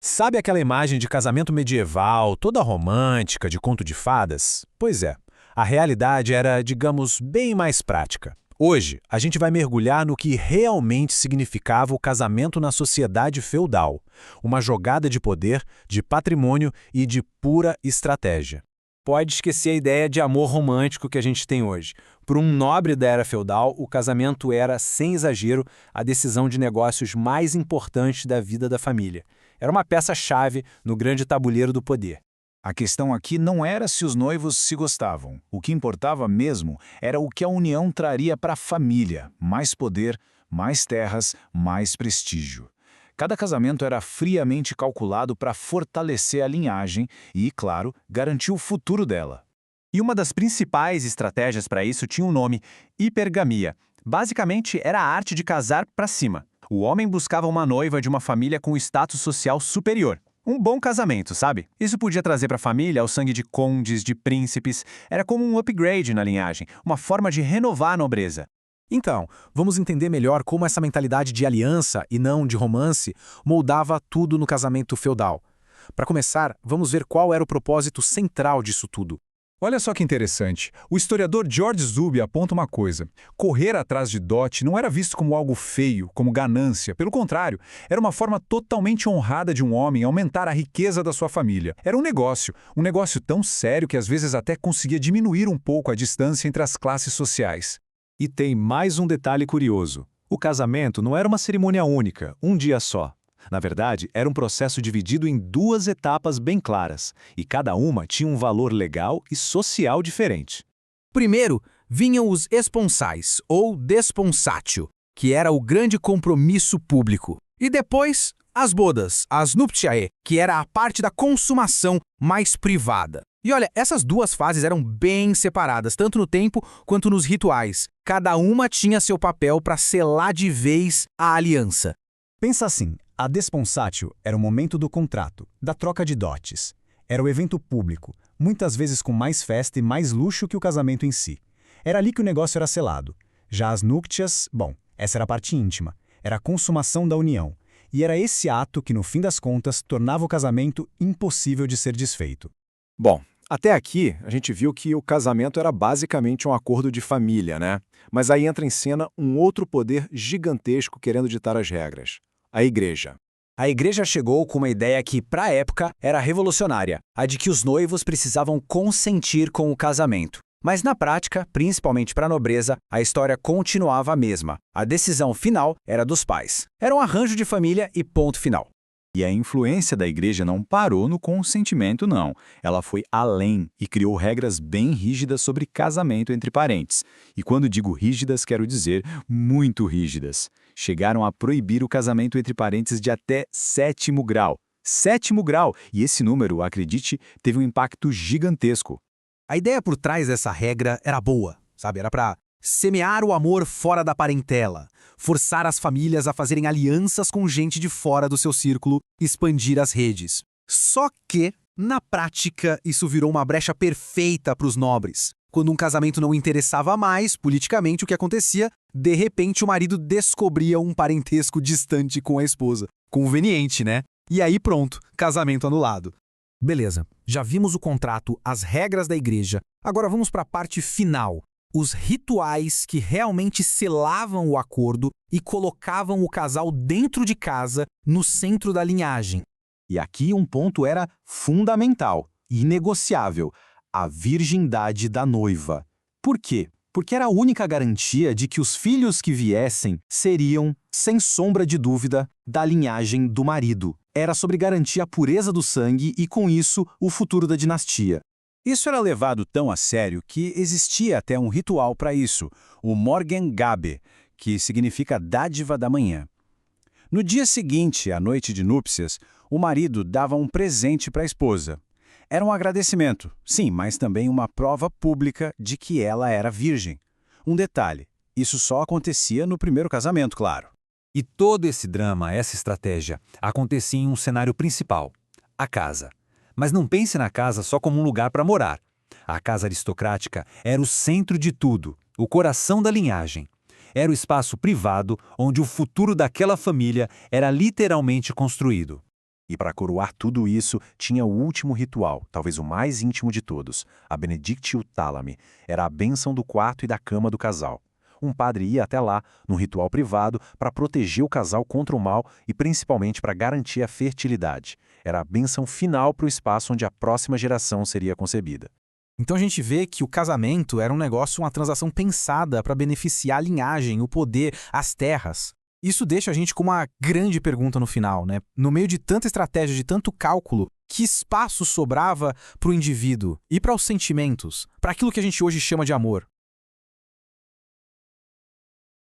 Sabe aquela imagem de casamento medieval, toda romântica, de conto de fadas? Pois é, a realidade era, digamos, bem mais prática. Hoje, a gente vai mergulhar no que realmente significava o casamento na sociedade feudal. Uma jogada de poder, de patrimônio e de pura estratégia. Pode esquecer a ideia de amor romântico que a gente tem hoje. Para um nobre da era feudal, o casamento era, sem exagero, a decisão de negócios mais importante da vida da família. Era uma peça-chave no grande tabuleiro do poder. A questão aqui não era se os noivos se gostavam. O que importava mesmo era o que a união traria para a família: mais poder, mais terras, mais prestígio. Cada casamento era friamente calculado para fortalecer a linhagem e, claro, garantir o futuro dela. E uma das principais estratégias para isso tinha um nome: hipergamia. Basicamente, era a arte de casar para cima. O homem buscava uma noiva de uma família com status social superior. Um bom casamento, sabe? Isso podia trazer para a família o sangue de condes, de príncipes. Era como um upgrade na linhagem, uma forma de renovar a nobreza. Então, vamos entender melhor como essa mentalidade de aliança e não de romance moldava tudo no casamento feudal. Para começar, vamos ver qual era o propósito central disso tudo. Olha só que interessante. O historiador George Zuby aponta uma coisa. Correr atrás de dote não era visto como algo feio, como ganância. Pelo contrário, era uma forma totalmente honrada de um homem aumentar a riqueza da sua família. Era um negócio tão sério que às vezes até conseguia diminuir um pouco a distância entre as classes sociais. E tem mais um detalhe curioso. O casamento não era uma cerimônia única, um dia só. Na verdade, era um processo dividido em duas etapas bem claras, e cada uma tinha um valor legal e social diferente. Primeiro, vinham os esponsais, ou desponsatio, que era o grande compromisso público. E depois, as bodas, as nuptiae, que era a parte da consumação mais privada. E olha, essas duas fases eram bem separadas, tanto no tempo quanto nos rituais. Cada uma tinha seu papel para selar de vez a aliança. Pensa assim, a desponsatio era o momento do contrato, da troca de dotes. Era o evento público, muitas vezes com mais festa e mais luxo que o casamento em si. Era ali que o negócio era selado. Já as núpcias, bom, essa era a parte íntima, era a consumação da união. E era esse ato que, no fim das contas, tornava o casamento impossível de ser desfeito. Bom, até aqui a gente viu que o casamento era basicamente um acordo de família, né? Mas aí entra em cena um outro poder gigantesco querendo ditar as regras: a igreja. A igreja chegou com uma ideia que, para a época, era revolucionária, a de que os noivos precisavam consentir com o casamento. Mas na prática, principalmente para a nobreza, a história continuava a mesma. A decisão final era dos pais. Era um arranjo de família e ponto final. E a influência da igreja não parou no consentimento, não. Ela foi além e criou regras bem rígidas sobre casamento entre parentes. E quando digo rígidas, quero dizer muito rígidas. Chegaram a proibir o casamento entre parentes de até 7º grau. 7º grau! E esse número, acredite, teve um impacto gigantesco. A ideia por trás dessa regra era boa, sabe? Era para semear o amor fora da parentela, forçar as famílias a fazerem alianças com gente de fora do seu círculo, expandir as redes. Só que, na prática, isso virou uma brecha perfeita para os nobres. Quando um casamento não interessava mais, politicamente, o que acontecia? De repente, o marido descobria um parentesco distante com a esposa. Conveniente, né? E aí pronto, casamento anulado. Beleza, já vimos o contrato, as regras da igreja. Agora vamos para a parte final. Os rituais que realmente selavam o acordo e colocavam o casal dentro de casa, no centro da linhagem. E aqui um ponto era fundamental, inegociável: a virgindade da noiva. Por quê? Porque era a única garantia de que os filhos que viessem seriam, sem sombra de dúvida, da linhagem do marido. Era sobre garantir a pureza do sangue e, com isso, o futuro da dinastia. Isso era levado tão a sério que existia até um ritual para isso, o Morgengabe, que significa dádiva da manhã. No dia seguinte, à noite de núpcias, o marido dava um presente para a esposa. Era um agradecimento, sim, mas também uma prova pública de que ela era virgem. Um detalhe, isso só acontecia no primeiro casamento, claro. E todo esse drama, essa estratégia, acontecia em um cenário principal: a casa. Mas não pense na casa só como um lugar para morar. A casa aristocrática era o centro de tudo, o coração da linhagem. Era o espaço privado onde o futuro daquela família era literalmente construído. E para coroar tudo isso, tinha o último ritual, talvez o mais íntimo de todos, a Benedictio Thalami. Era a bênção do quarto e da cama do casal. Um padre ia até lá, num ritual privado, para proteger o casal contra o mal e principalmente para garantir a fertilidade. Era a bênção final para o espaço onde a próxima geração seria concebida. Então a gente vê que o casamento era um negócio, uma transação pensada para beneficiar a linhagem, o poder, as terras. Isso deixa a gente com uma grande pergunta no final, né? No meio de tanta estratégia, de tanto cálculo, que espaço sobrava para o indivíduo e para os sentimentos, para aquilo que a gente hoje chama de amor?